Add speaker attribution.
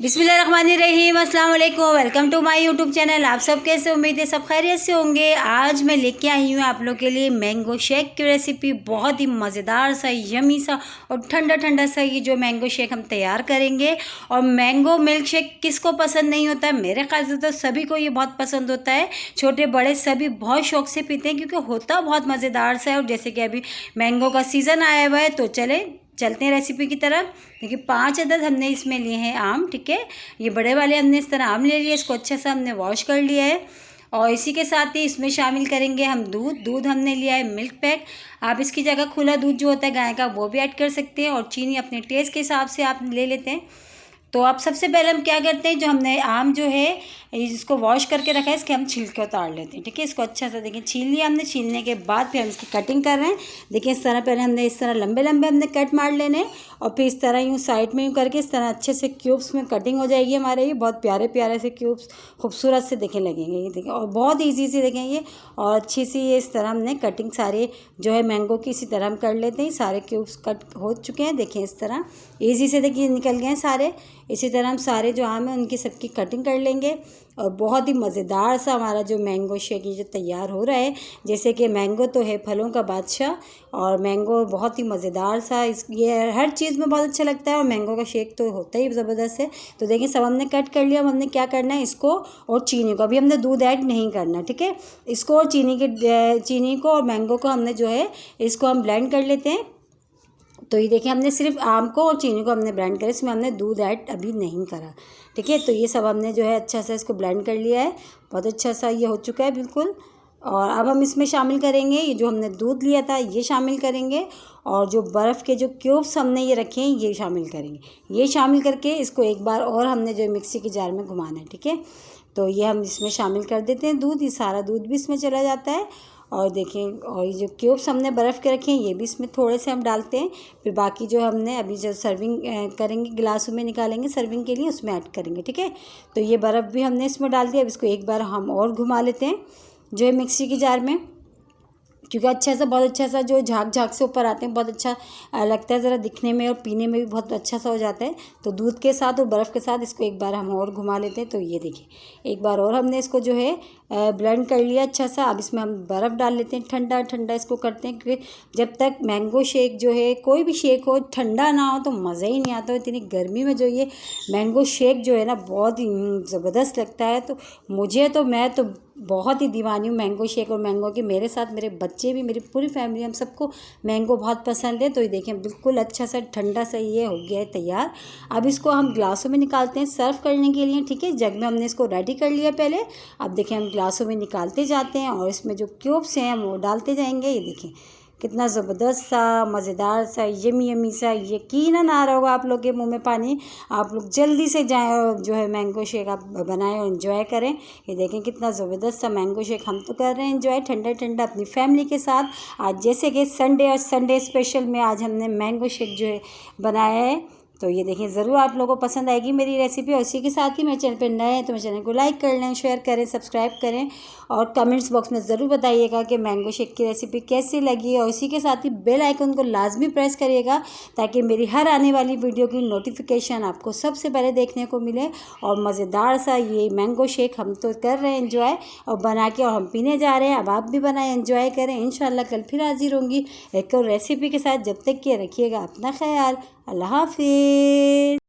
Speaker 1: बिस्मिल्लाहिर्रहमानिर्रहीम, अस्सलाम वालेकुम। Welcome to my YouTube channel. आप सब कैसे, उम्मीद है सब खैरियत से होंगे। आज मैं लेके आई हूँ आप लोग के लिए मैंगो शेक की रेसिपी। बहुत ही मज़ेदार सा, यमी सा और ठंडा ठंडा सा ये जो मैंगो शेक हम तैयार करेंगे। और मैंगो मिल्क शेक किसको पसंद नहीं होता है? मेरे ख्याल से तो सभी को ये बहुत पसंद होता है। छोटे बड़े सभी बहुत शौक से पीते हैं क्योंकि होता बहुत मज़ेदार सा है। और जैसे कि अभी मैंगो का सीज़न आया हुआ है तो चलते हैं रेसिपी की तरफ। देखिए 5 अदद हमने इसमें लिए हैं आम, ठीक है। ये बड़े वाले हमने इस तरह आम ले लिए, इसको अच्छा सा हमने वॉश कर लिया है। और इसी के साथ ही इसमें शामिल करेंगे हम दूध हमने लिया है मिल्क पैक। आप इसकी जगह खुला दूध जो होता है गाय का वो भी ऐड कर सकते हैं। और चीनी अपने टेस्ट के हिसाब से आप ले लेते हैं। तो अब सबसे पहले हम क्या करते हैं, जो हमने आम जो है इसको वॉश करके रखा है, इसके हम छिलके उतार लेते हैं, ठीक है। इसको अच्छा सा देखिए छील लिया हमने। छीलने के बाद फिर हम इसकी कटिंग कर रहे हैं। देखिए इस तरह पहले हमने इस तरह लंबे लंबे हमने कट मार लेने और फिर इस तरह यूँ साइड में यूँ करके इस तरह अच्छे से क्यूब्स में कटिंग हो जाएगी हमारे। ये बहुत प्यारे प्यारे से क्यूब्स खूबसूरत से देखे लगेंगे ये, देखिए। और बहुत ईजी से देखें ये, और अच्छी सी ये इस तरह हमने कटिंग सारे जो है मैंगो की इसी तरह हम कर लेते हैं। सारे क्यूब्स कट हो चुके हैं, देखिए इस तरह ईजी से देखिए निकल गए हैं सारे। इसी तरह हम सारे जो आम हैं उनकी सबकी कटिंग कर लेंगे। और बहुत ही मज़ेदार सा हमारा जो मैंगो शेक ये जो तैयार हो रहा है, जैसे कि मैंगो तो है फलों का बादशाह, और मैंगो बहुत ही मज़ेदार सा ये हर चीज़ में बहुत अच्छा लगता है। और मैंगो का शेक तो होता ही ज़बरदस्त है। तो देखिए सब हमने कट कर लिया। अब हमने क्या करना है, इसको और चीनी को, अभी हमने दूध ऐड नहीं करना, ठीक है। इसको और चीनी को और मैंगो को हमने जो है इसको हम ब्लेंड कर लेते हैं। तो ये देखिए हमने सिर्फ आम को और चीनी को हमने ब्लेंड करा, इसमें हमने दूध ऐड अभी नहीं करा, ठीक है। तो ये सब हमने जो है अच्छा सा इसको ब्लेंड कर लिया है। बहुत अच्छा सा ये हो चुका है बिल्कुल। और अब हम इसमें शामिल करेंगे ये जो हमने दूध लिया था ये शामिल करेंगे। और जो बर्फ़ के जो क्यूब्स हमने ये रखे हैं ये शामिल करेंगे। ये शामिल करके इसको एक बार और हमने जो मिक्सी के जार में घुमाना है, ठीक है। तो ये हम इसमें शामिल कर देते हैं दूध। ये सारा दूध भी इसमें चला जाता है। और देखिए, और ये जो क्यूब्स हमने बर्फ़ के रखे हैं ये भी इसमें थोड़े से हम डालते हैं। फिर बाकी जो हमने अभी जो सर्विंग करेंगे, गिलासों में निकालेंगे सर्विंग के लिए, उसमें ऐड करेंगे, ठीक है। तो ये बर्फ़ भी हमने इसमें डाल दिया। अब इसको एक बार हम और घुमा लेते हैं जो है मिक्सी की जार में, क्योंकि अच्छा सा बहुत अच्छा सा जो झाग से ऊपर आते हैं, बहुत अच्छा लगता है ज़रा दिखने में और पीने में भी बहुत अच्छा सा हो जाता है। तो दूध के साथ और बर्फ़ के साथ इसको एक बार हम और घुमा लेते हैं। तो ये देखिए एक बार और हमने इसको जो है ब्लेंड कर लिया अच्छा सा। अब इसमें हम बर्फ़ डाल लेते हैं, ठंडा ठंडा इसको करते हैं, क्योंकि जब तक मैंगो शेक जो है कोई भी शेक हो ठंडा ना हो तो मज़ा ही नहीं आता। इतनी गर्मी में जो ये मैंगो शेक जो है ना बहुत ही ज़बरदस्त लगता है। तो मैं तो बहुत ही दीवानी हूँ मैंगो शेक और मैंगो की। मेरे साथ मेरे बच्चे भी, मेरी पूरी फैमिली, हम सबको मैंगो बहुत पसंद है। तो ये देखें बिल्कुल अच्छा सा ठंडा सा ये हो गया है तैयार। अब इसको हम ग्लासों में निकालते हैं सर्व करने के लिए, ठीक है। जग में हमने इसको रेडी कर लिया पहले। अब देखें हम ग्लासों में निकालते जाते हैं और इसमें जो क्यूब्स हैं वो डालते जाएंगे। ये देखें कितना ज़बरदस्त सा, मज़ेदार सा, यमी सा, यकीनन आ रहा होगा आप लोग के मुंह में पानी। आप लोग जल्दी से जाएं और जो है मैंगो शेक आप बनाएं और इन्जॉय करें। ये देखें कितना ज़बरदस्त सा मैंगो शेक हम तो कर रहे हैं इन्जॉय ठंडा ठंडा अपनी फैमिली के साथ। आज जैसे कि संडे और संडे स्पेशल में आज हमने मैंगो शेक जो है बनाया है। तो ये देखिए ज़रूर आप लोगों को पसंद आएगी मेरी रेसिपी। और इसी के साथ ही मेरे चैनल पर नए हैं तो मेरे चैनल को लाइक कर लें, शेयर करें, सब्सक्राइब करें। और कमेंट्स बॉक्स में ज़रूर बताइएगा कि मैंगो शेक की रेसिपी कैसी लगी। और इसी के साथ ही बेल आइकन को लाजमी प्रेस करिएगा ताकि मेरी हर आने वाली वीडियो की नोटिफिकेशन आपको सबसे पहले देखने को मिले। और मज़ेदार सा ये मैंगो शेक हम तो कर रहे हैं एंजॉय और बना के, और हम पीने जा रहे हैं। अब आप भी बनाएं, एंजॉय करें। इंशाल्लाह कल फिर हाजिर होंगी एक और रेसिपी के साथ। जब तक कि रखिएगा अपना ख्याल। अल्लाह हाफिज़।